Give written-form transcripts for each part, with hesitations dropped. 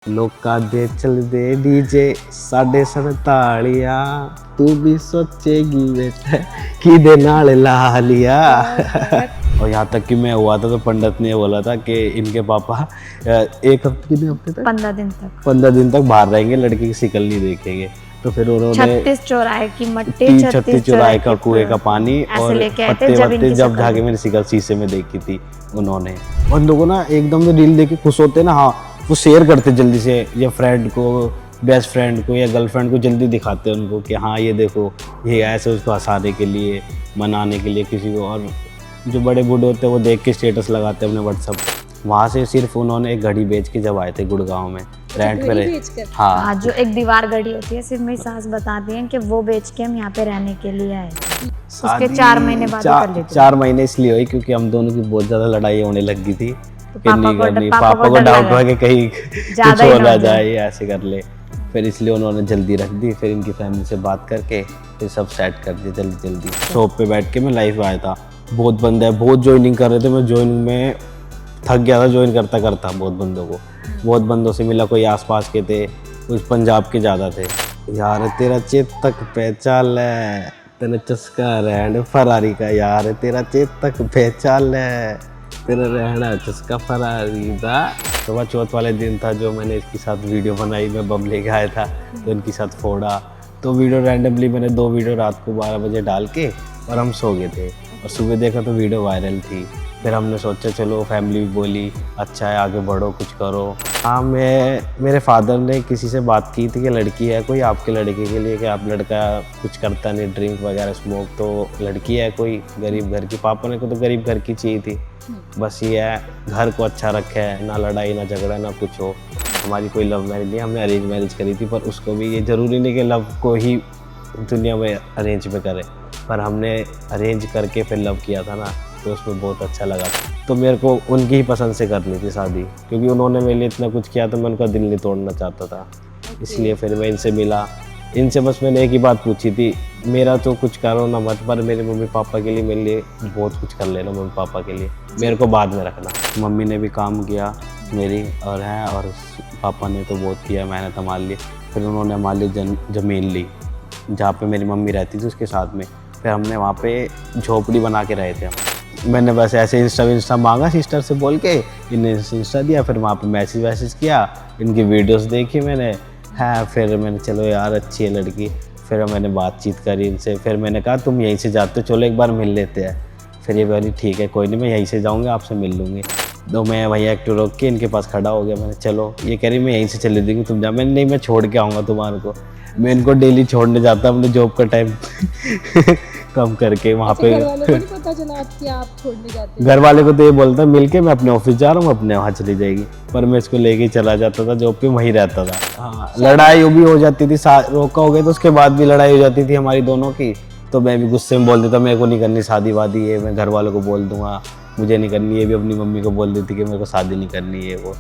लोका दे चल दे डीजे 47 तू भी सोचेगी बेटा कि दे नाल ला लिया। और यहाँ तक कि मैं हुआ था तो पंडित ने बोला था कि इनके पापा एक हफ्ते कितने हफ्ते तक 15 दिन तक बाहर रहेंगे, लड़की की शिकल नहीं देखेंगे। तो फिर उन्होंने 36 चौराहे की मट्टी 36 चौराहे का कुएं का पानी और पत्ते वत्ते जब जाके मेरी शिकल शीशे में देखी थी उन्होंने। और लोगों ना एकदम से रील देख के खुश होते ना, हाँ वो शेयर करते जल्दी से, या फ्रेंड को, बेस्ट फ्रेंड को या गर्लफ्रेंड को जल्दी दिखाते हैं उनको कि हाँ ये देखो, ये ऐसे उसको हंसाने के लिए, मनाने के लिए किसी को। और जो बड़े बूढ़े होते हैं वो देख के स्टेटस लगाते हैं अपने व्हाट्सएप। वहाँ से सिर्फ उन्होंने एक घड़ी बेच के जब आए थे गुड़गांव में रेंट पे रहे। हाँ जो एक दीवार घड़ी होती है, सिर्फ मेरी सास बताती हैं कि वो बेच के हम यहाँ पे रहने के लिए आए। उसके 4 महीने बाद कर लेते। 4 महीने इसलिए हुई क्योंकि हम दोनों की बहुत ज्यादा लड़ाई होने लगी थी। पापा को डाउट हुआ कि कहीं कुछ हो ना जाए, ऐसे कर ले। फिर इसलिए उन्होंने जल्दी रख दी। फिर इनकी फैमिली से बात करके फिर सब सेट कर दिया जल्दी। शॉप पे बैठ के मैं लाइव आया था। बहुत बंदे हैं, बहुत ज्वाइनिंग कर रहे थे। मैं ज्वाइनिंग में थक गया था, ज्वाइन करता बहुत बंदों को। बहुत बंदों से मिला, कोई आसपास के थे, कुछ पंजाब के ज़्यादा थे। यार तेरा चेतक पहचान है, तेरा चस्का रहना फरारी का। यार तेरा चेतक पहचान है, तेरा रहना चस्का फरारी का। सुबह चौथ वाले दिन था जो मैंने इसके साथ वीडियो बनाई। मैं बम लेके आया था तो इनके साथ फोड़ा। तो वीडियो रैंडमली मैंने 2 वीडियो रात को 12 बजे डाल के और हम सो गए थे। और सुबह देखा तो वीडियो वायरल थी। फिर हमने सोचा चलो, फैमिली भी बोली अच्छा है आगे बढ़ो कुछ करो। हाँ, मेरे फादर ने किसी से बात की थी कि लड़की है कोई आपके लड़के के लिए, कि आप लड़का कुछ करता नहीं, ड्रिंक वगैरह स्मोक, तो लड़की है कोई गरीब घर की। पापा ने को तो गरीब घर की चाहिए थी, बस ये है घर को अच्छा रखे, ना लड़ाई ना झगड़ा ना कुछ हो। हमारी कोई लव मैरिज नहीं, हमने अरेंज मैरिज करी थी। पर उसको भी ये ज़रूरी नहीं कि लव को ही दुनिया में अरेंज में करे, पर हमने अरेंज करके फिर लव किया था ना, तो उसमें बहुत अच्छा लगा था। तो मेरे को उनकी ही पसंद से करनी थी शादी, क्योंकि उन्होंने मेरे लिए इतना कुछ किया तो मैं उनका दिल नहीं तोड़ना चाहता था। इसलिए फिर मैं इनसे मिला। इनसे बस मैंने एक ही बात पूछी थी, मेरा तो कुछ करो ना मत, पर मेरे मम्मी पापा के लिए, मेरे लिए बहुत कुछ कर लेना मम्मी पापा के लिए, मेरे को बाद में रखना। मम्मी ने भी काम किया मेरी और पापा ने तो बहुत किया, मेहनत संभाल ली। फिर उन्होंने हमारे लिए ज़मीन ली जहाँ पे मेरी मम्मी रहती थी उसके साथ में। फिर हमने वहाँ पे झोपड़ी बना के रहे थे हम। मैंने बस ऐसे इंस्टा मांगा सिस्टर से बोल के, इन्हें इंस्टा दिया। फिर वहाँ पे मैसेज किया, इनकी वीडियोस देखी मैंने। हाँ, फिर मैंने चलो यार अच्छी है लड़की। फिर मैंने बातचीत करी इनसे। फिर मैंने कहा तुम यहीं से जाते हो, चलो एक बार मिल लेते हैं। फिर ये बोली ठीक है कोई नहीं, मैं यहीं से जाऊँगा, आपसे मिल लूँगी। तो मैं भैया एक्टिव रोक के इनके पास खड़ा हो गया। मैंने चलो, ये कह रही मैं यहीं से चले दूँगी, तुम जा। मैंने नहीं, मैं छोड़ के आऊँगा तुम्हारे को। मैं इनको डेली छोड़ने जाता अपने जॉब का टाइम कम करके वहाँ पे। घर वालों को नहीं पता चला कि आप छोड़ने जाते? घर वाले को तो ये बोलता मिलके मैं अपने ऑफिस जा रहा हूँ, अपने वहाँ चली जाएगी, पर मैं इसको लेके चला जाता था जॉब पे, वहीं रहता था। हाँ, लड़ाई भी हो जाती थी, रोका हो गया तो उसके बाद भी लड़ाई हो जाती थी हमारी दोनों की। तो मैं भी गुस्से में बोल देता मेरे को नहीं करनी शादी वादी है, मैं घर वालों को बोल दूंगा मुझे नहीं करनी। ये भी अपनी मम्मी को बोल देती कि मेरे को शादी नहीं करनी है वो।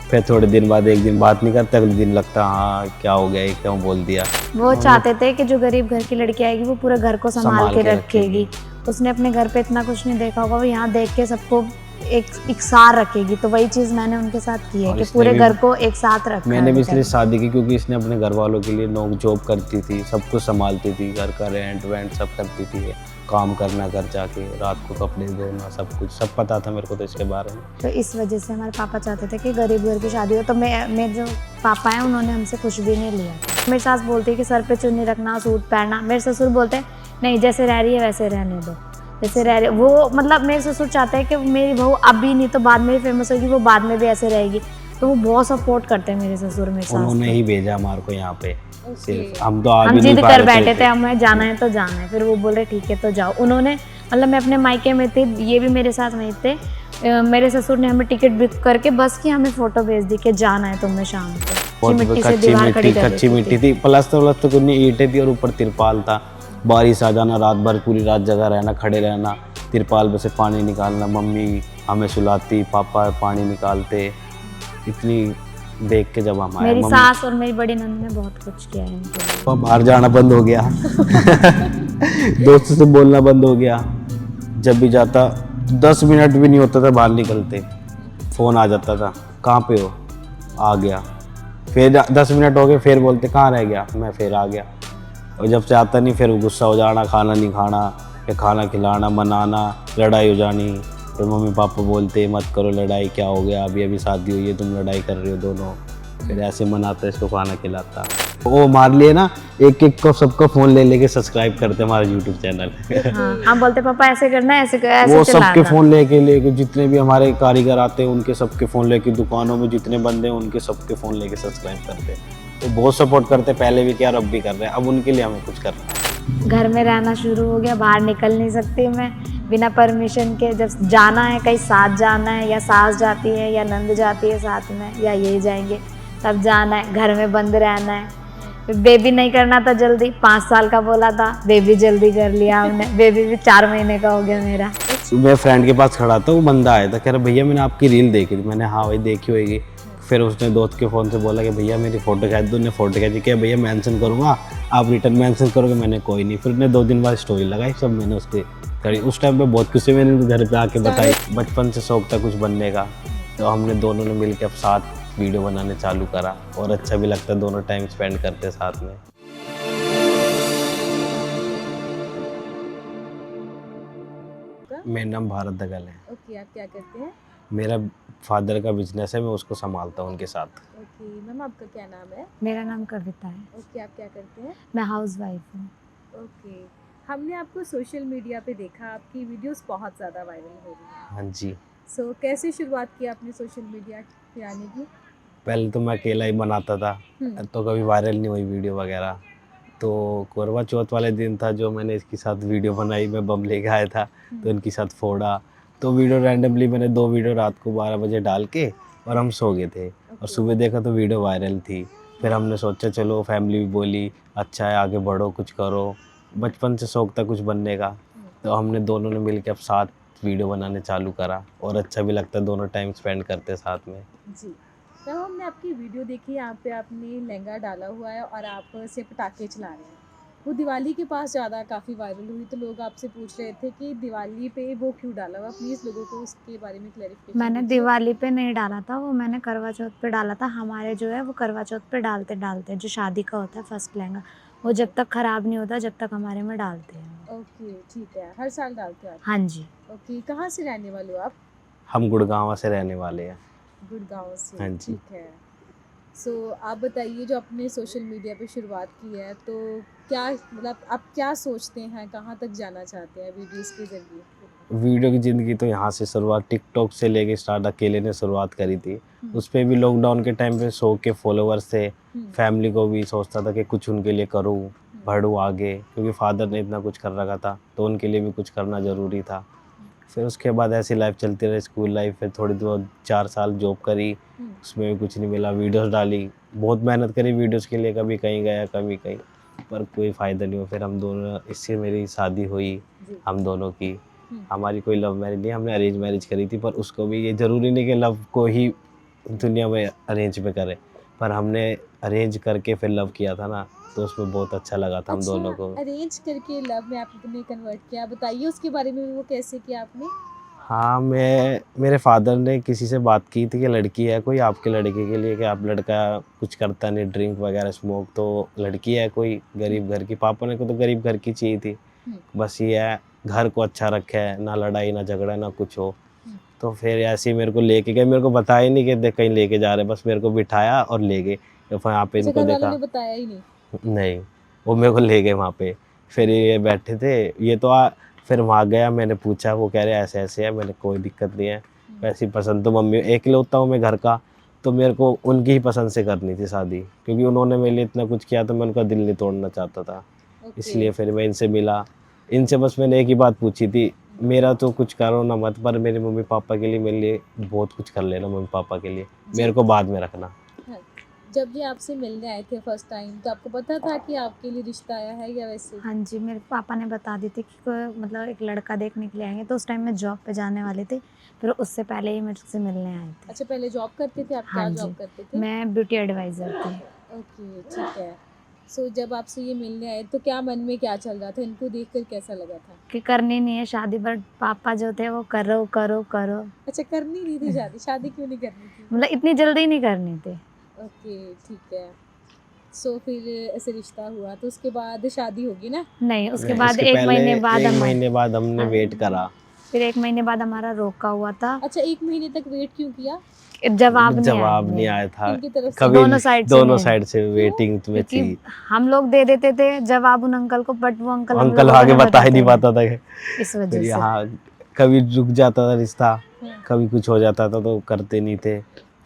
फिर थोड़े दिन बाद एक दिन बात नहीं करते, अगले दिन लगता हाँ क्या हो गया, क्यों बोल दिया। वो चाहते थे कि जो गरीब घर की लड़की आएगी वो पूरे घर को संभाल के रखेगी। उसने अपने घर पे इतना कुछ नहीं देखा होगा, वो यहाँ देख के सबको एक साथ रखेगी। तो वही चीज मैंने उनके साथ की है कि पूरे घर को एक साथ रखा। मैंने भी इसलिए शादी की क्योंकि इसने अपने घर वालों के लिए नौक जॉब करती थी, सब कुछ संभालती थी, घर का रेंट वेंट सब करती थी, काम करना, घर जाके रात को कपड़े धोना, सब कुछ सब पता था मेरे को तो इसके बारे में। तो इस वजह से हमारे पापा चाहते थे कि गरीब घर की शादी हो। तो मेरे जो पापा हैं उन्होंने हमसे कुछ भी नहीं लिया। मेरी सास बोलती है कि सर पे चुन्नी रखना, सूट पहनना। मेरे ससुर बोलते हैं नहीं, जैसे रह रही है वैसे रहने दो, जैसे रह रही। वो मतलब मेरे ससुर चाहते हैं कि मेरी बहू अभी नहीं तो बाद में फेमस होगी, वो बाद में भी ऐसे रहेगी। तो वो बहुत सपोर्ट करते हैं मेरे ससुर मेरे सास। उन्होंने ही भेजा हमारे को यहाँ पे। सिर्फ हम तो हम जिद कर बैठे थे, हमें जाना है तो जाना है। फिर वो बोल रहे ठीक है तो जाओ। उन्होंने मतलब मैं अपने मायके में थी, ये भी मेरे साथ वहीं थे। मेरे ससुर ने हमें टिकट बुक करके बस की हमें फोटो भेज दी कि जाना है तुम्हें शाम को। कच्ची मिट्टी थी, प्लास्टर तो कुछ नहीं, ईंटें थी और ऊपर तिरपाल था। बारिश आ जाना, रात भर पूरी रात जगह रहना, खड़े रहना, तिरपाल में से पानी निकालना। मम्मी हमें सुलाती, पापा पानी निकालते। इतनी देख के जब हम आए, मेरी सास और मेरी बड़ी नंद ने बहुत कुछ किया है इनके लिए। बाहर जाना बंद हो गया दोस्तों से बोलना बंद हो गया। जब भी जाता 10 मिनट भी नहीं होता था बाहर निकलते, फ़ोन आ जाता था, कहाँ पे हो, आ गया। फिर 10 मिनट हो गए, फिर बोलते कहाँ रह गया, मैं फिर आ गया। और जब से आता नहीं फिर वो गुस्सा हो जाना, खाना नहीं खाना, या खाना खिलाना, मनाना, लड़ाई हो जानी। फिर मम्मी पापा बोलते मत करो लड़ाई, क्या हो गया, अभी अभी शादी हुई है, तुम लड़ाई कर रहे हो दोनों। फिर ऐसे मनाता, इसको खाना खिलाता। वो हमारे लिए ना एक एक को सबका फ़ोन ले लेके सब्सक्राइब करते हमारा यूट्यूब चैनल। हाँ, हम बोलते पापा ऐसे करना है, ऐसे वो सबके चलाना। फ़ोन लेके जितने भी हमारे कारीगर आते हैं उनके सबके फ़ोन लेके, दुकानों में जितने बंदे हैं उनके सबके फ़ोन लेके सब्सक्राइब करते हैं। तो बहुत सपोर्ट करते, पहले भी किया और अब भी कर रहे हैं। अब उनके लिए हमें कुछ करना है। घर में रहना शुरू हो गया, बाहर निकल नहीं सकती मैं बिना परमिशन के। जब जाना है कहीं साथ जाना है, या सास जाती है या नंद जाती है साथ में, या यही जाएंगे, तब जाना है। घर में बंद रहना है। बेबी नहीं करना था जल्दी, 5 साल का बोला था, बेबी जल्दी कर लिया हमने। बेबी भी 4 महीने का हो गया मेरा। मैं फ्रेंड के पास खड़ा था, वो बंदा आया था, कह रहा भैया मैंने आपकी रील देखी थी। मैंने हाँ भाई देखी होगी। फिर उसने दोस्त के फ़ोन से बोला कि भैया मेरी फ़ोटो खींच दो। उन्हें फ़ोटो खींची, क्या भैया मेंशन करूँगा, आप रिटर्न मेंशन करोगे। मैंने कोई नहीं। फिर उसने 2 दिन बाद स्टोरी लगाई, सब मैंने उसके करी। उस टाइम पे बहुत खुशी मैंने घर पे आके बताई। बचपन से शौक था कुछ बनने का, तो हमने दोनों ने मिलकर अब साथ वीडियो बनाने चालू करा, और अच्छा भी लगता है, दोनों टाइम स्पेंड करते साथ में। मेरा नाम भारत दगल है। ओके, आप क्या करते हैं? मेरा फादर का बिजनेस है, मैं उसको संभालता हूँ उनके साथ। ओके मैम, आपका क्या नाम है? मेरा नाम कविता है। ओके, आप क्या करते हैं? मैं हाउस वाइफ हूँ। ओके, हमने आपको सोशल मीडिया पे देखा, आपकी वीडियोस बहुत ज़्यादा वायरल हो रही हैं। हाँ जी। सो कैसे शुरुआत की आपने सोशल मीडिया पे आने की? पहले तो मैं अकेला ही बनाता था, तो कभी वायरल नहीं हुई वीडियो वगैरह। तो करवा चौथ वाले दिन था जो मैंने इसके साथ वीडियो बनाई, मैं बम लेके आया था, तो इनके साथ फोड़ा। तो वीडियो रैंडमली मैंने 2 वीडियो रात को 12 बजे डाल के, और हम सो गए थे, और सुबह देखा तो वीडियो वायरल थी। फिर हमने सोचा चलो, फैमिली भी बोली अच्छा है आगे बढ़ो, कुछ करो। बचपन से शौक था कुछ बनने का, तो हमने दोनों ने मिल के अब साथ वीडियो बनाने चालू करा, और अच्छा भी लगता है, दोनों टाइम स्पेंड करते साथ में। जी मैम, हमने आपकी वीडियो देखी, यहाँ पे आपने लहंगा डाला हुआ है और आप से पटाखे चला रहे हैं। वो दिवाली के पास ज़्यादा काफ़ी वायरल हुई, तो लोग आपसे पूछ रहे थे कि दिवाली पे वो क्यों डाला हुआ। प्लीज़ लोगों को उसके बारे में क्लैरिफिकेशन मैंने दीजिए। दिवाली पे नहीं डाला था, वो मैंने करवा चौथ पे डाला था। हमारे जो है वो करवा चौथ पे डालते डालते जो शादी का होता है फर्स्ट लहंगा, वो जब तक ख़राब नहीं होता जब तक हमारे में डालते हैं। ओके ठीक है, हर साल डालते हो आप? हाँ जी। ओके, कहाँ से रहने वाले हो आप? हम गुड़गांव से रहने वाले हैं। गुड़गांव से। हाँ जी। ठीक है। सो आप बताइए, जो आपने सोशल मीडिया पे शुरुआत की है, तो क्या मतलब आप क्या सोचते हैं, कहाँ तक जाना चाहते हैं वीडियोस के ज़रिए? वीडियो की ज़िंदगी तो यहाँ से शुरुआत टिकटॉक से लेके स्टार्ट अकेले ने शुरुआत करी थी। उस पे भी लॉकडाउन के टाइम पे 100 के फॉलोअर्स थे। फैमिली को भी सोचता था कि कुछ उनके लिए करूँ, बढ़ूँ आगे, क्योंकि फादर ने इतना कुछ कर रखा था, तो उनके लिए भी कुछ करना ज़रूरी था। फिर उसके बाद ऐसी लाइफ चलती रही, स्कूल लाइफ, फिर थोड़ी बहुत 4 साल जॉब करी, उसमें भी कुछ नहीं मिला। वीडियोस डाली, बहुत मेहनत करी वीडियोस के लिए, कभी कहीं गया कभी कहीं, पर कोई फ़ायदा नहीं हुआ। फिर हम दोनों, इससे मेरी शादी हुई हम दोनों की। हमारी कोई लव मैरिज नहीं, हमने अरेंज मैरिज करी थी, पर उसको भी ये ज़रूरी नहीं कि लव को ही दुनिया में अरेंज में करें, पर हमने अरेंज करके फिर लव किया था ना, तो उसमें बहुत अच्छा लगा था हम दोनों को। अरेंज करके लव में आपने कन्वर्ट किया, बताइए उसके बारे में, वो कैसे किया आपने? हाँ, मेरे फादर ने किसी से बात की थी कि लड़की है कोई आपके लड़के के लिए, कि आप लड़का कुछ करता नहीं, ड्रिंक वगैरह स्मोक, तो लड़की है कोई गरीब घर की। पापा ने को तो गरीब घर की चाहिए थी, बस ये है घर को अच्छा रखे, ना लड़ाई ना झगड़ा ना कुछ हो। तो फिर ऐसे ही मेरे को लेके गए, मेरे को बताया ही नहीं कि देख कहीं लेके जा रहे, बस मेरे को बिठाया और ले गए। तो फिर यहाँ पे अच्छा, इनको घर वालों देखा, ने बताया ही नहीं? नहीं, वो मेरे को ले गए वहाँ पे। फिर ये बैठे थे, ये तो फिर वहाँ गया, मैंने पूछा, वो कह रहे ऐसे ऐसे है। मैंने कोई दिक्कत नहीं है, वैसी पसंद तो मम्मी, एकलौता हूँ मैं घर का, तो मेरे को उनकी ही पसंद से करनी थी शादी, क्योंकि उन्होंने मेरे लिए इतना कुछ किया, तो मैं उनका दिल नहीं तोड़ना चाहता था। इसलिए फिर मैं इनसे मिला। इनसे बस मैंने एक ही बात पूछी थी, मेरा तो कुछ करो ना मत, पर मेरे मम्मी पापा के लिए, मेरे लिए बहुत कुछ कर लेना मम्मी पापा के लिए, मेरे को बाद में रखना। हाँ। जब ये आपसे मिलने आए थे फर्स्ट टाइम, तो आपको पता था कि आपके लिए रिश्ता आया है या वैसे? हाँ जी, मेरे पापा ने बता दी थी कि मतलब एक लड़का देखने के लिए आएंगे, तो उस टाइम मैं जॉब पे जाने वाली थी, फिर उससे पहले ही मेरे से मिलने आए थे। अच्छा, पहले जॉब करते थे आप? हाँ क्या जी, जॉब करते थे? मैं ब्यूटी एडवाइज़र थी। ओके ठीक है। सो जब आपसे ये मिलने आए, तो क्या मन में क्या चल रहा था, इनको देखकर कैसा लगा था? कि करनी नहीं है शादी, बट पापा जो थे वो करो करो करो, अच्छा, करनी नहीं थी शादी? शादी क्यों नहीं करनी थी? मतलब इतनी जल्दी नहीं करनी थी। ओके, ठीक है। सो फिर ऐसे रिश्ता हुआ तो उसके बाद शादी होगी ना? नहीं, उसके नहीं, बाद इसके एक पहले महीने बाद एक महीने बाद हमने हाँ। वेट करा, फिर 1 महीने बाद हमारा रोका हुआ था, अच्छा, 1 महीने तक वेट क्यों किया? जवाब नहीं आया जवाब नहीं मेरा। आया था किनकी तरफ से? कभी, दोनों साइड से दोनों नहीं, साइड से क्यों? वेटिंग में क्योंकि थी। हम लोग दे देते थे जवाब उन अंकल को, बट वो अंकल हम अंकल लोगों को आगे नहीं बता ही नहीं बताते पाता था। थे, इस वजह फिर से। यहाँ कभी रुक जाता था रिश्ता, हाँ, कभी कुछ हो जाता था तो करते नहीं थे।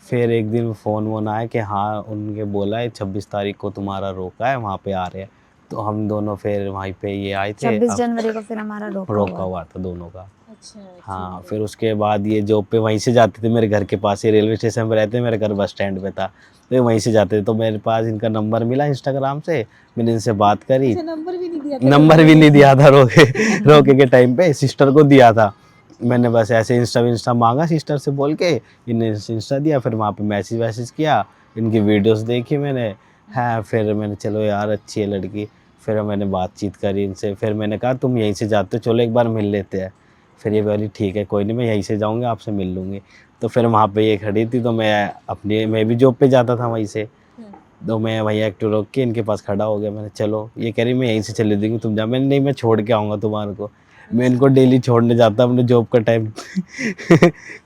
फिर एक दिन फ़ोन वोन आया कि हाँ उनके बोला है 26 तारीख को तुम्हारा रोका है, वहाँ पे आ रहे हैं। तो हम दोनों फिर वहीं पे ये आए थे, 26 अब जनवरी को फिर हमारा रोका रोका हुआ। हुआ था दोनों का। अच्छा, हाँ, ठीक है। फिर उसके बाद ये जॉब पे वहीं से जाते थे, मेरे घर के पास ही रेलवे स्टेशन पे रहते थे, मेरे घर बस स्टैंड पे था, तो ये वहीं से जाते थे। तो मेरे पास इनका नंबर मिला इंस्टाग्राम से, मैंने इनसे बात करी। अच्छा, नंबर भी नहीं दिया था घर नंबर वालों भी ने? नहीं दिया था, रोके रोके के टाइम पे सिस्टर को दिया था। मैंने बस ऐसे इंस्टा मांगा सिस्टर से बोल के, इन्हें इंस्टा दिया, फिर वहाँ पे मैसेज वैसेज किया, इनकी वीडियोस देखी मैंने। हाँ, फिर मैंने चलो यार अच्छी है लड़की, फिर मैंने बातचीत करी इनसे, फिर मैंने कहा तुम यहीं से जाते हो, चलो एक बार मिल लेते हैं। फिर ये बोली ठीक है कोई नहीं, मैं यहीं से जाऊँगी, आपसे मिल लूँगी। तो फिर वहाँ पे ये खड़ी थी, तो मैं भी जॉब पे जाता था वहीं से, हाँ, तो मैं वहीं एक्टिव रोक के इनके पास खड़ा हो गया। मैंने चलो, ये कह रही मैं यहीं से चले दूँगी, तुम जा। मैंने नहीं, मैं छोड़ के आऊँगा तुम्हारे को। मैं इनको डेली छोड़ने जाता अपने जॉब का टाइम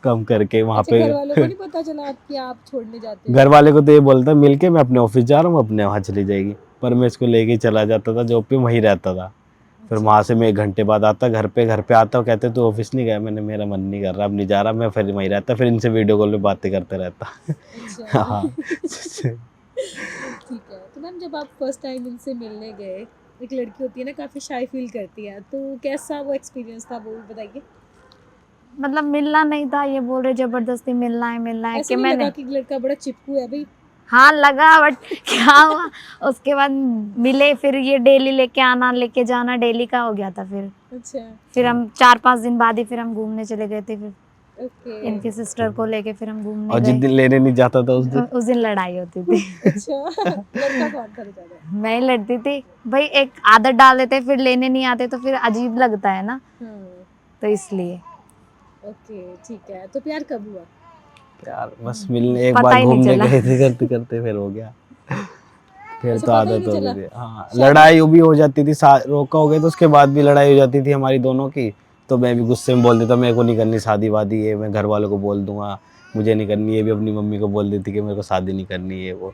कम करके वहाँ अच्छा, पे। घर वालों को नहीं पता चला कि आप छोड़ने जाते हो? घर वाले को तो ये बोलता मिल के मैं अपने ऑफिस जा रहा हूँ, अपने वहाँ चली जाएगी, पर मैं इसको लेके चला जाता था जॉब पे, वहीं रहता था। फिर अच्छा, वहाँ से मैं 1 घंटे बाद आता घर पे आता हूँ, कहते तू ऑफिस नहीं गया, मैंने मेरा मन नहीं कर रहा, अब नहीं जा रहा मैं, फिर वहीं रहता, फिर इनसे वीडियो कॉल पे बातें करते रहता। अच्छा। हाँ। ठीक है। तो मैम, जब आप फर्स्ट टाइम इनसे मिलने गए, एक लड़की होती है ना, काफ़ी शाय फील करती है, तो कैसा वो एक्सपीरियंस था, वो भी बताइए? मतलब मिलना नहीं था, ये बोल रहे जबरदस्ती मिलना है ऐसे कि नहीं लगा मैंने, कि लड़का बड़ा चिपकू है भाई? हाँ लगा, बट क्या हुआ उसके बाद मिले, फिर ये डेली लेके आना लेके जाना डेली का हो गया था। अच्छा, फिर हम 4-5 दिन बाद ही फिर हम घूमने चले गए थे, फिर ओके। इनकी सिस्टर को लेके फिर हम घूमने और जिस गए। दिन लेने नहीं जाता था उस दिन लड़ाई होती थी। अच्छा, लड़का कौन था बेचारा? मैं ही लड़ती थी भाई, एक आदत डाल देते फिर लेने नहीं आते तो फिर अजीब लगता है ना, हाँ, तो इसलिए ओके, ठीक है। तो प्यार कब हुआ? यार बस मिलने एक पता बार ही नहीं घूमने चला। गए थे, करते करते फिर हो गया। फिर अच्छा, तो पता ही आदत नहीं हो गई चला? थी। हाँ, शादी? लड़ाई भी हो जाती थी, रोका हो गया तो उसके बाद भी लड़ाई हो जाती थी हमारी दोनों की। तो मैं भी गुस्से में बोल देता मेरे को नहीं करनी शादी वादी, ये मैं घर वालों को बोल दूंगा, मुझे नहीं करनी। ये भी अपनी मम्मी को बोल देती कि मेरे को शादी नहीं करनी है वो।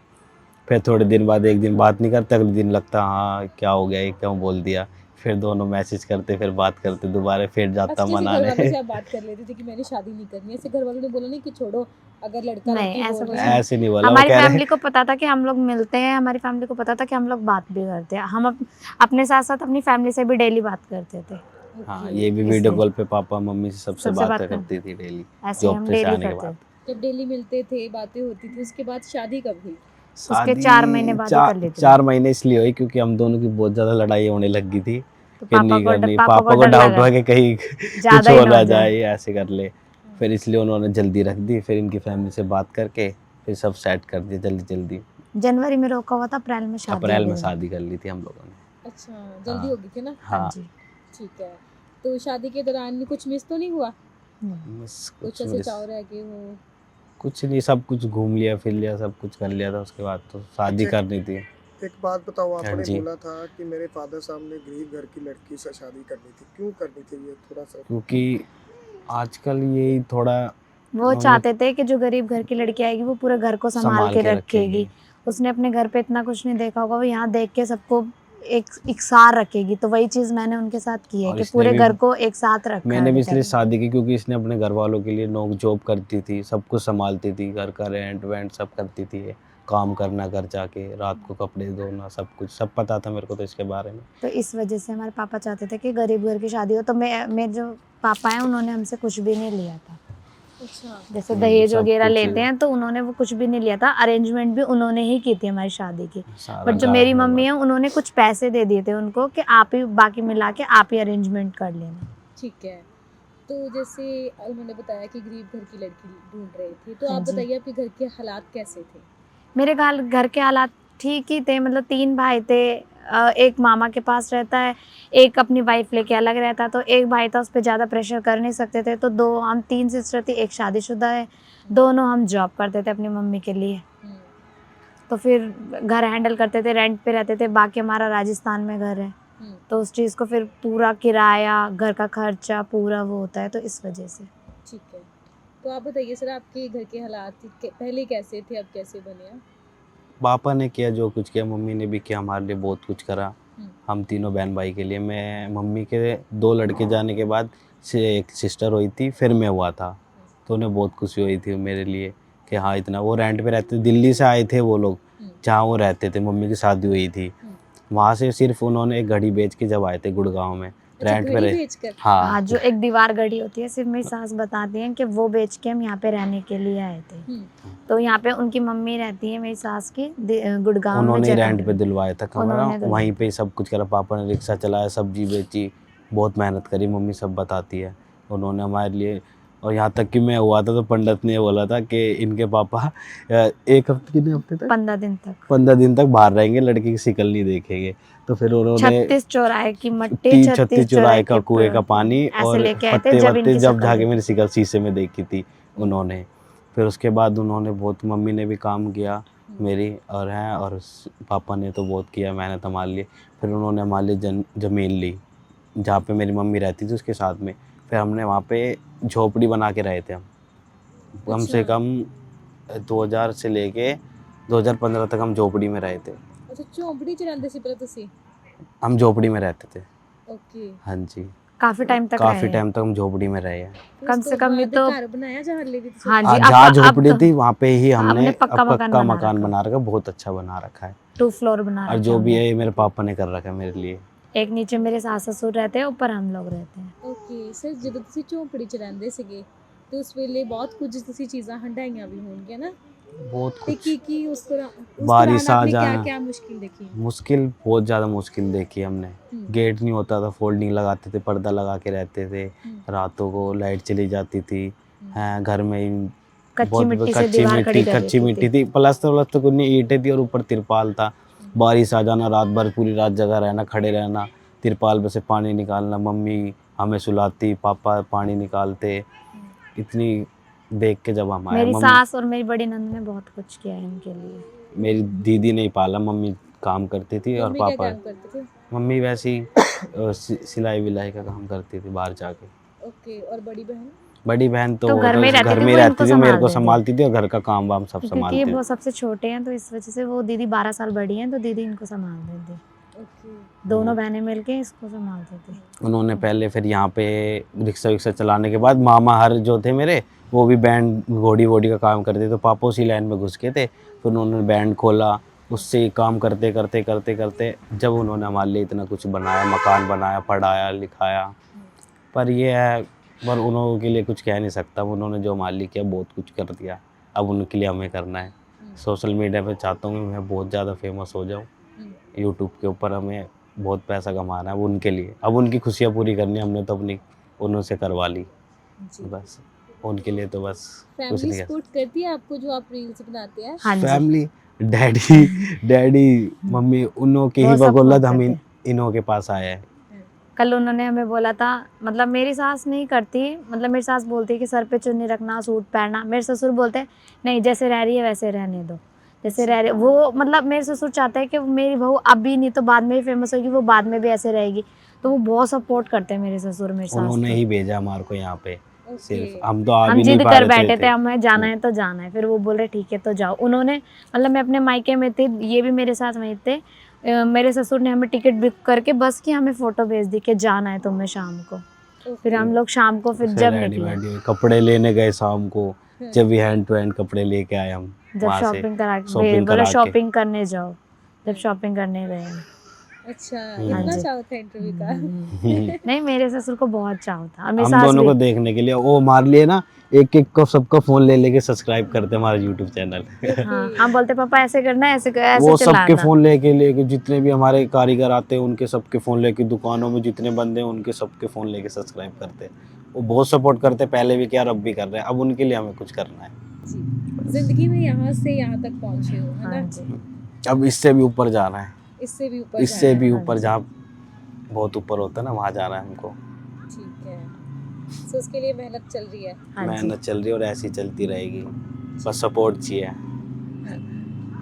फिर थोड़े दिन बाद एक दिन बात नहीं करते, अगले दिन लगता हाँ क्या हो गया, ये क्यों बोल दिया। फिर दोनों मैसेज करते, फिर बात करते दोबारा, फिर जाता अच्छा, जैसे घर वालों मनाने। से आप बात कर लेते थे कि मैंने शादी नहीं करनी है, ऐसे घर वालों ने बोला नहीं कि छोड़ो, अगर लड़का नहीं, लड़की ऐसा बोल कुछ रहे नहीं। हैं? ऐसे नहीं बोला, वो हमारी कह रहे फैमिली को पता था कि हम लोग मिलते हैं, हमारी फैमिली को पता था कि हम लोग बात भी करते हैं, हम अपने साथ साथ अपनी फैमिली से भी डेली बात करते थे। हाँ, ओके। ये भी वीडियो इसलिए कॉल पे पापा मम्मी से सबसे सबसे बात बातें कर, करती थी डेली, ऐसे ही जॉब हम पे से डेली आने के करते बाद। थे। जब डेली मिलते थे, बातें होती थी, उसके बाद शादी कब हुई? उसके 4 महीने शादी बाद ही कर लेते थे। 4 महीने इसलिए हुई क्योंकि हम दोनों की बहुत ज़्यादा लड़ाई होने लगी थी, तो कि नहीं करनी, पापा पापा को को डर डाउट लगा हुआ कि कहीं ज्यादा कुछ ही हो ना ना हो जाए। जाए, ये ऐसे कर ले। फिर इसलिए उन्होंने जल्दी रख दी, फिर इनकी फैमिली से बात करके फिर सब सेट कर दिया जल्दी जल्दी। जनवरी में रोका हुआ था, अप्रैल में शादी हो अप्रैल में गई। शादी कर ली थी हम लोगों ने। अच्छा, जल्दी हाँ हो गई थी ना? हाँ हाँ। जी। ठीक है। तो शादी के दौरान कुछ मिस तो नहीं हुआ? नहीं। कुछ ऐसे चाव रह गए हो? कुछ नहीं, सब कुछ घूम लिया फिर लिया, सब कुछ कर लिया था, उसके बाद तो शादी अच्छा, करनी थी। एक बात बताओ, हाँ आपने जी। बोला था कि मेरे फादर साहब ने गरीब घर की लड़की से शादी करनी थी, क्यों करनी थी ये थोड़ा सा? क्योंकि आजकल यही थोड़ा वो उन्होंने चाहते थे कि जो गरीब घर की लड़की आएगी वो पूरे घर को संभाल संभाल के के रखेगी। रखेगी। उसने अपने घर पे इतना कुछ नहीं देखा होगा, वो यहाँ देख के सबको एक साथ रखेगी, तो वही चीज मैंने उनके साथ की है और कि इसने पूरे भी, घर को एक साथ रखा है मैंने भी अभी इसलिए तक। शादी की क्योंकि इसने अपने घर वालों के लिए नौक जॉब करती थी, सब कुछ संभालती थी, घर का रेंट वेंट सब करती थी, ये काम करना घर जाके, रात को कपड़े धोना, सब कुछ सब पता था मेरे को तो इसके बारे में। तो इस वजह से हमारे पापा चाहते थे कि गरीब घर की शादी हो, तो मेरे जो पापा हैं उन्होंने हमसे कुछ भी नहीं लिया था। अच्छा, जैसे दहेज सब वगैरह कुछ लेते हैं तो उन्होंने वो कुछ भी नहीं लिया था, अरेंजमेंट भी उन्होंने ही की थी हमारी शादी की। सारा बट जो घर मेरी में मम्मी है उन्होंने कुछ पैसे दे दिए थे उनको कि आप ही बाकी मिला के आप ही अरेंजमेंट कर लेना। ठीक है। तो जैसे उन्होंने बताया कि गरीब घर की लड़की ढूंढ रहे थे, तो हाँ आप जी। बताइए आपके घर के हालात कैसे थे? मेरे घर के हालात ठीक ही थे, मतलब 3 भाई थे, एक मामा के पास रहता है, एक अपनी वाइफ लेके अलग रहता, तो एक भाई था उस पर ज़्यादा प्रेशर कर नहीं सकते थे, तो 2 हम 3 सिस्टर थी, एक शादीशुदा है, दोनों हम जॉब करते थे अपनी मम्मी के लिए। हम्म, तो फिर घर हैंडल करते थे, रेंट पे रहते थे, बाकी हमारा राजस्थान में घर है, तो उस चीज़ को फिर पूरा किराया, घर का खर्चा पूरा वो होता है, तो इस वजह से। ठीक है, तो आप बताइए सर, आपके घर के हालात पहले कैसे थे, अब कैसे बने आप? पापा ने किया जो कुछ किया, मम्मी ने भी किया, हमारे लिए बहुत कुछ करा। हम तीनों बहन भाई के लिए। मैं मम्मी के 2 लड़के जाने के बाद से एक सिस्टर हुई थी, फिर मैं हुआ था, तो उन्हें बहुत खुशी हुई थी मेरे लिए कि हाँ इतना। वो रेंट पे रहते, दिल्ली से आए थे वो लोग, जहाँ वो रहते थे, मम्मी की शादी हुई थी वहाँ से सिर्फ उन्होंने एक घड़ी बेच के जब आए थे गुड़गांव में, अच्छा, रेंट पे घड़ी रहे। बेचकर? हाँ, हाँ जो एक दीवार गड़ी होती है, सिर्फ मेरी सास बताती हैं कि वो बेच के हम यहाँ पे रहने के लिए आए थे। तो यहाँ पे उनकी मम्मी रहती है मेरी सास की गुड़गांव में उन्होंने जगह रेंट पे पे। दिलवाया था कमरा, उन्होंने दिलवाया। वहीं पे सब कुछ करा। पापा ने रिक्शा चलाया, सब्जी बेची, बहुत मेहनत करी, मम्मी सब बताती है उन्होंने हमारे लिए। और यहाँ तक कि मैं हुआ था तो पंडित ने बोला था कि इनके पापा 1 हफ्ते, कितने हफ्ते तक, 15 दिन तक 15 दिन तक बाहर रहेंगे, लड़की की शिकल नहीं देखेंगे। तो फिर उन्होंने 36 चौराहे की मट्टी, 36 चौराहे का कुएं का पानी ऐसे और लेके आए थे पत्ते जब वत्ते इनकी जब शक्ल जाके देखी। मेरी शिकल शीशे में देखी थी उन्होंने। फिर उसके बाद उन्होंने बहुत, मम्मी ने भी काम किया मेरी और हैं, और पापा ने तो बहुत किया मेहनत हमारे लिए। फिर उन्होंने हमारे लिए ज़मीन ली जहाँ पे मेरी मम्मी रहती थी उसके साथ में। फिर हमने वहाँ पे झोपड़ी बना के रहे थे हम, कम से अच्छा। कम 2000 से लेके 2015 तक हम झोपड़ी में रहे थे। अच्छा, झोंपड़ी च रहिंदे सी ਪਹਿਲਾਂ ਤੁਸੀਂ? हम झोपड़ी में रहते थे। ओके। हाँ जी, काफी टाइम तक काफ़ी रहे। टाइम तक हम झोपड़ी में रहे हैं। कम से कम नहीं बाਅਦ तो घर बनाया ਜਾਂ ਹਲੇ ਵੀ ਤੁਸੀਂ? हाँ जी, जहाँ अब झोपड़ी तो थी वहाँ पे ही हमने हमने पक्का अब मकान पक्का बना मकान रखा। बना रखा, बहुत अच्छा बना रखा है। 2 फ्लोर बना और रखा जो भी हमने। है मेरे पापा ने कर रखा है मेरे लिए। एक नीचे मेरे सास ससुर रहते हैं, ऊपर हम लोग रहते हैं। ਓਕੇ ਸਰ, ਜਦੋਂ ਤੁਸੀਂ ਝੌਂਪੜੀ 'ਚ ਰਹਿੰਦੇ ਸੀਗੇ ਤੇ ਉਸ ਵੇਲੇ ਬਹੁਤ ਕੁਝ ਤੁਸੀਂ ਚੀਜ਼ਾਂ ਹੰਢਾਈਆਂ ਵੀ ਹੋਣਗੀਆਂ ਨਾ, बहुत ਤੇ कुछ, ਕੀ ਉਸ ਦੌਰਾਨ बारिश आ आपने क्या जाना, क्या मुश्किल देखी? मुश्किल बहुत ज़्यादा मुश्किल देखी हमने। गेट नहीं होता था, फोल्डिंग लगाते थे, पर्दा लगा के रहते थे, रातों को लाइट चली जाती थी, हैं घर में ही कच्ची मिट्टी से कच्ची दीवार खड़ी कर कच्ची देती मिट्टी थी। थी, प्लास्टर व्लास्टर कुछ नहीं, ईंटें थी और ऊपर तिरपाल था। बारिश आ जाना, रात भर पूरी रात जगह रहना, खड़े रहना, तिरपाल में से पानी निकालना, मम्मी हमें सुलाती, पापा पानी निकालते। इतनी देख के जब हम आए, मेरी मम्मी, सास और मेरी बड़ी नंद ने बहुत कुछ किया है इनके लिए। मेरी दीदी ने ही पाला, मम्मी काम करती थी और मम्मी क्या पापा, काम करते थे? मम्मी वैसे ही सिलाई विलाई का काम करती थी बाहर जाके। ओके, और बड़ी बहन? बड़ी बहन तो तो घर में रहती घर थी, में वो रहती इनको थी, मेरे को संभालते थे। संभालती थी और घर का काम वाम सब क्योंकि ये संभालती थी। वो सबसे छोटे हैं, तो इस वजह से वो दीदी 12 साल बड़ी हैं, तो दीदी इनको संभाल देती। ओके। दोनों बहनें मिलके इसको संभालती थी। उन्होंने पहले फिर यहाँ पे रिक्शा विक्शा चलाने के बाद मामा हर जो थे मेरे, वो भी बैंड घोड़ी वोड़ी का काम करते थे, तो पापा उसी लाइन में घुस गए थे। फिर उन्होंने बैंड खोला, उससे ही काम करते करते करते करते जब उन्होंने हमारे लिए इतना कुछ बनाया, मकान बनाया, पढ़ाया लिखाया। पर ये है, पर उन्होंने के लिए कुछ कह नहीं सकता, उन्होंने जो हमारे लिए किया बहुत कुछ कर दिया, अब उनके लिए हमें करना है। सोशल मीडिया पे चाहता हूँ मैं बहुत ज़्यादा फेमस हो जाऊँ, यूट्यूब के ऊपर हमें बहुत पैसा कमाना है, अब उनके लिए, अब उनकी खुशियाँ पूरी करनी है, हमने तो अपनी उन्होंने करवा ली बस, उनके लिए तो बस कुछ फैमिली नहीं कर सपोर्ट करती है आपको जो आप रील्स बनाते हैं? हाँ जी, फैमिली, डैडी मम्मी, उन्हों के वो ही सब बगौलत बहुत हम करते हैं। इन्हों के पास आए हैं। कल उन्होंने हमें बोला था, मतलब मेरी सास नहीं करती, मतलब मेरी सास बोलती है कि सर पे चुन्नी रखना, सूट पहनना। मेरे ससुर बोलते हैं नहीं, जैसे रह रही है वैसे रहने दो, जैसे रह रही वो, मतलब मेरे ससुर चाहते हैं कि मेरी बहू अभी नहीं तो बाद में भी फेमस होगी, वो बाद में भी ऐसे रहेगी। तो वो बहुत सपोर्ट करते हैं मेरे ससुर मेरी सास उन्होंने को। ही भेजा हमारे को यहाँ पे, सिर्फ ओके। हम तो आ हम भी नहीं जिद पा कर रहे बैठे थे, थे। हमें जाना है तो जाना है। फिर वो बोल रहे ठीक है तो जाओ। उन्होंने, मतलब मैं अपने मायके में थी, ये भी मेरे साथ वहीं थे, मेरे ससुर ने हमें टिकट बुक करके बस की हमें फोटो भेज दी कि जाना है तुम्हें शाम को। फिर हम लोग शाम को फिर जब निकले, कपड़े लेने गए शाम को, जब भी हैंड टू हैंड कपड़े लेके आए हम जब वहाँ से, शॉपिंग करा के शॉपिंग बोले करा के। शॉपिंग करने जाओ, जब शॉपिंग करने गए हम। अच्छा, हाँ इतना जी। चाव था इंटरव्यू का? नहीं, मेरे ससुर को बहुत चाव था, और मेरी हम सास दोनों भी। को देखने के लिए वो हमारे लिए ना एक एक को सबका फोन ले लेके सब्सक्राइब करते हैं हमारा यूट्यूब चैनल। हाँ, हम बोलते पापा ऐसे करना है, ऐसे वो ऐसे सबके चलाना। फोन लेके लेके जितने भी हमारे कारीगर आते हैं उनके सबके फोन लेके, दुकानों में जितने बंदे हैं उनके सबके फोन लेके सब्सक्राइब करते हैं। वो बहुत सपोर्ट करते हैं, पहले भी किया और अब भी कर रहे हैं, अब उनके लिए हमें कुछ करना है। जी। जिंदगी में यहाँ से यहाँ तक पहुँचे हो, है हाँ ना? जी, अब इससे भी ऊपर जाना है, इससे भी ऊपर इससे जाना भी है। ऊपर, जहाँ बहुत ऊपर होता है ना वहाँ जाना है हमको। ठीक है, तो उसके लिए मेहनत चल रही है। हाँ जी। मेहनत चल रही है और ऐसी चलती रहेगी, बस सपोर्ट चाहिए।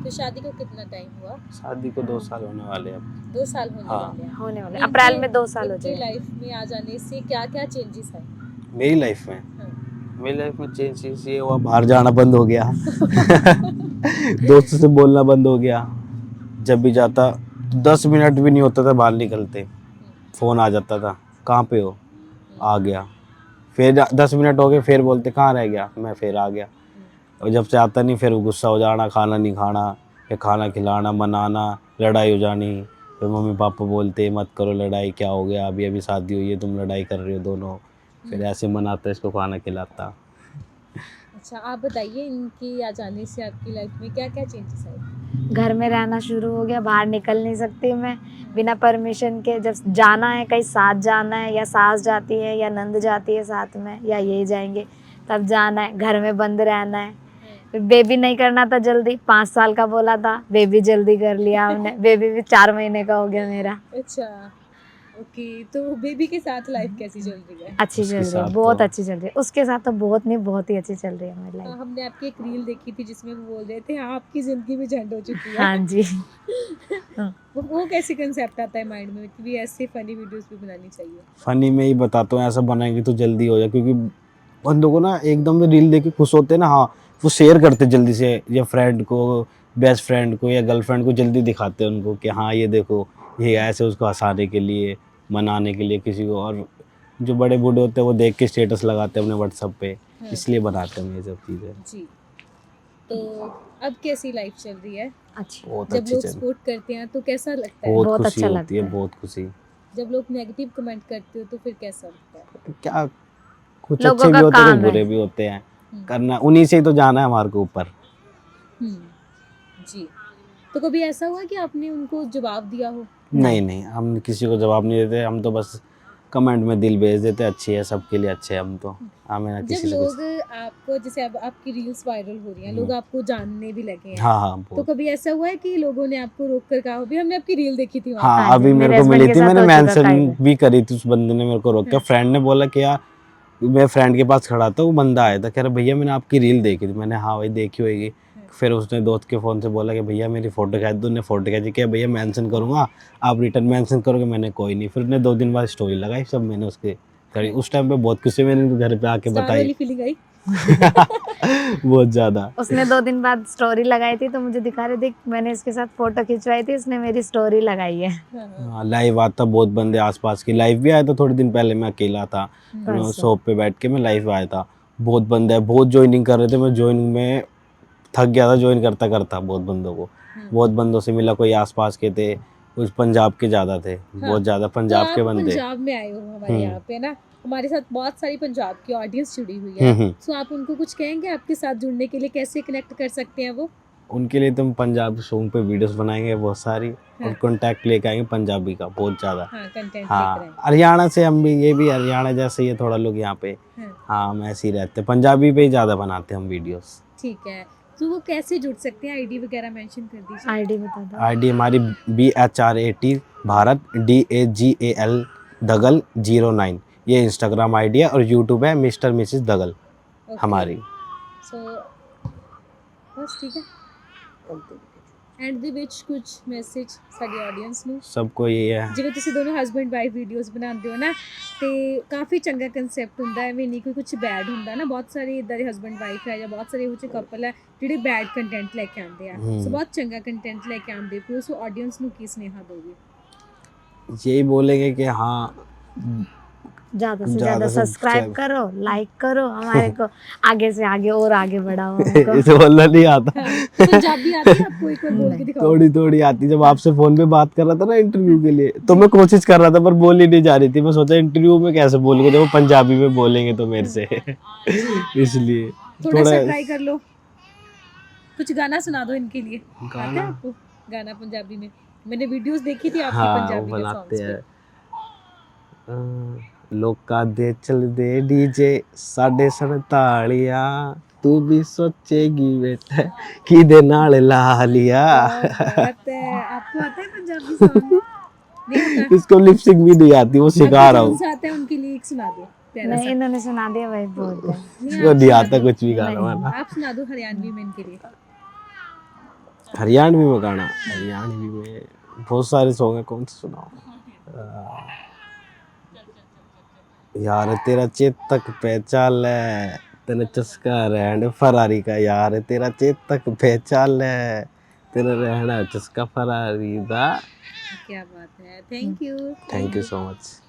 तो शादी को कितना टाइम हुआ? शादी को 2 साल होने वाले हैं अब। 2 साल होने हाँ। वाले हैं। होने वाले अप्रैल में 2 साल हो इनकी जाएंगे। लाइफ में आ जाने से क्या क्या चेंजेस आए? मेरी लाइफ में हाँ। मेरी लाइफ में चेंज ये हुआ, बाहर जाना बंद हो गया। दोस्तों से बोलना बंद हो गया। जब भी जाता 10 मिनट भी नहीं होता था बाहर निकलते, फ़ोन आ जाता था, कहाँ पे हो? आ गया। फिर 10 मिनट हो गए, फिर बोलते कहाँ रह गया? मैं फिर आ गया। और जब से आता नहीं फिर वो गुस्सा हो जाना, खाना नहीं खाना, फिर खाना खिलाना, मनाना, लड़ाई हो जानी। फिर मम्मी पापा बोलते मत करो लड़ाई, क्या हो गया, अभी अभी शादी हुई है, तुम लड़ाई कर रहे हो दोनों। फिर ऐसे मनाता, इसको खाना खिलाता। अच्छा, आप बताइए इनके आ जाने से आपकी लाइफ में क्या क्या चेंजेस आए? घर में रहना शुरू हो गया, बाहर निकल नहीं सकती मैं बिना परमिशन के। जब जाना है कहीं साथ जाना है, या सास जाती है या नंद जाती है साथ में, या ये जाएंगे तब जाना है। घर में बंद रहना है। फिर बेबी नहीं करना था जल्दी, 5 साल का बोला था, बेबी जल्दी कर लिया हमने। बेबी भी 4 महीने का हो गया मेरा। अच्छा, ओके। तो बेबी के साथ लाइफ कैसी चल रही है? अच्छी उसके चल रही है, साथ बहुत तो अच्छी चल रही है। उसके साथ तो बहुत नहीं, बहुत ही अच्छी चल रही है हमारी लाइफ। हमने आपकी एक रील देखी थी जिसमें वो बोल रहे थे हाँ आपकी जिंदगी भी झंड हो चुकी है। हाँ जी। वो कैसे कंसेप्ट आता है माइंड में कि भी ऐसे फनी वीडियोस भी बनानी चाहिए? फनी में ही बताता हूँ, ऐसा बनाएंगे तो जल्दी हो जाए, क्योंकि बंदों को ना एकदम रील देख के खुश होते हैं ना, हाँ वो शेयर करते जल्दी से, या फ्रेंड को, बेस्ट फ्रेंड को या गर्लफ्रेंड को जल्दी दिखाते हैं उनको कि हाँ ये देखो, ये ऐसे उसको हंसाने के लिए, मनाने के लिए किसी को। और जो बड़े बूढ़े होते हैं वो देख के स्टेटस लगाते हैं अपने व्हाट्सएप पे, इसलिए बनाते हैं ये सब चीज़ें। जी। तो अब कैसी लाइफ चल रही है? अच्छी। बहुत जब अच्छी लोग चल, सपोर्ट करते हैं तो कैसा लगता है? बहुत खुशी अच्छा होती लगता है, है। बहुत खुशी। जब लोग नेगेटिव कमेंट करते हो तो फिर कैसा लगता है? क्या, कुछ लोगों अच्छे का भी होते हैं, काम कुछ है। बुरे भी होते हैं, हम्म। करना उन्हीं से ही तो जाना है हमारे को ऊपर। जी। तो कभी ऐसा हुआ कि आपने उनको जवाब दिया हो? नहीं नहीं, हम किसी को जवाब नहीं देते, हम तो बस कमेंट में दिल भेज देते, अच्छी है, सबके लिए अच्छे हैं हम तो, हमें ना जब किसी से लोग कुछ। आपको, जैसे अब आपकी रील्स वायरल हो रही हैं, लोग आपको जानने भी लगे हैं, हाँ हाँ तो बहुत। कभी ऐसा हुआ है कि लोगों ने आपको रोक कर कहा हो भी हमने आपकी रील देखी थी वहाँ हाँ हाँ जी, अभी मेरे मेरे को husband मिली के थी, साथ मैंने हो चुका मेंशन कायदे। भी करी थी, उस बंदे ने मेरे को रोका। फ्रेंड ने बोला कि यार, मैं फ्रेंड के पास खड़ा था, वो बंदा आया था, कह रहा भैया मैंने आपकी रील देखी थी। मैंने हाँ भाई देखी होगी। फिर उसने दोस्त के फ़ोन से बोला कि भैया मेरी फ़ोटो खींच दो। उन्हें फ़ोटो खींची, क्या भैया मेंशन करूँगा, आप रिटर्न मेंशन करोगे? मैंने कोई नहीं। फिर उसने 2 दिन बाद स्टोरी लगाई, सब मैंने उसके करी। उस टाइम पे बहुत खुशी, मैंने घर पे आके स्टार बताई। वाली फीलिंग आई? बहुत ज़्यादा। उसने 2 दिन बाद स्टोरी लगाई थी तो मुझे दिखा रहे थे, मैंने इसके साथ फोटो खिंचवाई थी, उसने मेरी स्टोरी लगाई है। हाँ, लाइव आता बहुत बंदे आसपास के, लाइव भी आया था थोड़े दिन पहले, मैं अकेला था शॉप पे बैठ के, मैं लाइव आया था। बहुत बंदे हैं, बहुत ज्वाइनिंग कर रहे थे, मैं ज्वाइनिंग में थक गया था, ज्वाइन करता करता बहुत बंदों को, बहुत बंदों से मिला। कोई आसपास के थे, कुछ पंजाब के ज़्यादा थे, बहुत ज़्यादा तो पंजाब आप के बंदे। पंजाब में आए हो हमारे यहाँ पे ना, हमारे साथ बहुत सारी पंजाब की ऑडियंस जुड़ी हुई है, तो आप उनको कुछ कहेंगे आपके साथ जुड़ने के लिए, कैसे कनेक्ट कर सकते हैं वो? उनके लिए तुम पंजाबी सॉन्ग पे वीडियोस बनाएंगे बहुत सारी, और कॉन्टैक्ट लेके आएंगे पंजाबी का बहुत ज़्यादा। हाँ, कंटेंट हाँ, लेकर आएंगे। हरियाणा से हम भी, ये भी हरियाणा जैसे ही है थोड़ा लोग यहाँ पे। हाँ, हम ऐसे ही रहते हैं, पंजाबी पे ही ज़्यादा बनाते हैं हम वीडियोस। ठीक है, तो वो कैसे जुड़ सकते हैं? आईडी वगैरह मेंशन कर दीजिए। आईडी बता दो। आईडी हमारी BHRAT भारत DAGAL दगल 09, ये इंस्टाग्राम आईडी है, और यूट्यूब है मिस्टर मिसेस दगल हमारी। सो बस ठीक है। एंड ਦੇ ਵਿੱਚ ਕੁਝ ਮੈਸੇਜ ਸਾਡੀ ਆਡੀਅנס ਨੂੰ? सबको ये है, ਜਿਵੇਂ ਤੁਸੀਂ ਦੋਨੋਂ ਹਸਬੈਂਡ ਵਾਈਫ ਵੀਡੀਓਜ਼ ਬਣਾਉਂਦੇ ਹੋ ਨਾ, ਤੇ ਕਾਫੀ ਚੰਗਾ ਕਨਸੈਪਟ ਹੁੰਦਾ ਹੈ, ਐਵੇਂ ਨਹੀਂ ਕੋਈ ਕੁਝ ਬੈਡ ਹੁੰਦਾ ਨਾ। ਬਹੁਤ ਸਾਰੇ ਇਦਾਂ ਦੇ ਹਸਬੈਂਡ ਵਾਈਫ ਹੈ ਜਾਂ ਬਹੁਤ ਸਾਰੇ ਇਹੋ ਜਿਹੇ ਕਪਲ ਹੈ ਜਿਹੜੇ ਬੈਡ ਕੰਟੈਂਟ ਲੈ ਕੇ ਆਉਂਦੇ ਆ, ਸੋ ਬਹੁਤ ਚੰਗਾ ਕੰਟੈਂਟ ਲੈ ਕੇ ਆਉਂਦੇ ਪਏ, ਸੋ ਆਡੀਅנס ਨੂੰ ਕੀ ਸੁਨੇਹਾ ਦੋਗੇ? यही बोलेंगे कि हाँ ज्यादा से ज्यादा सब्सक्राइब करो, लाइक करो, हमारे को आगे से आगे और आगे बढ़ाओ हमको। इसे बोलना नहीं आता। तो पंजाबी आती है आपको? एक बार बोल के दिखाओ। थोड़ी थोड़ी आती। जब आपसे फोन पे बात कर रहा था ना इंटरव्यू के लिए, तो मैं कोशिश कर रहा था पर बोल ही नहीं जा रही थी। मैं सोचा इंटरव्यू में कैसे बोलूंगा जब वो पंजाबी में बोलेंगे तो मेरे से इसलिए थोड़ा सा ट्राई कर लो, कुछ गाना सुना दो इनके लिए। आता है आपको गाना पंजाबी में? मैंने वीडियोस देखी थी आपकी हाँ, पंजाबी वो के बनाते सॉन्ग्स हैं। पे। लोका दे चल दे डीजे साढ़े 47, तू भी सोचेगी बेटा कि दे नाल ला लिया। बात है, आपको आता है पंजाबी सॉन्ग? नहीं आता? इसको लिपसिंग भी नहीं आती, वो सिखा रहा आपको हूँ। जो आते हैं उनके लिए एक सुना दो प्यारा नहीं, सा। इन्होंने सुना दिया भाई, बहुत है। नहीं, इसको आप नहीं सुना आता दो। कुछ भी गाना वाना। आप सुना दो हरियाणवी में इनके लिए। हरियाणवी में गाना, हरियाणवी में बहुत सारे सॉन्ग है, कौन सा सुनाओ? यार तेरा चेतक पे चाल है, तेरा चस्का रहना फरारी का, यार तेरा चेतक पे चाल है, तेरा रहना चस्का फरारी दा। क्या बात है, thank you. Thank you so much.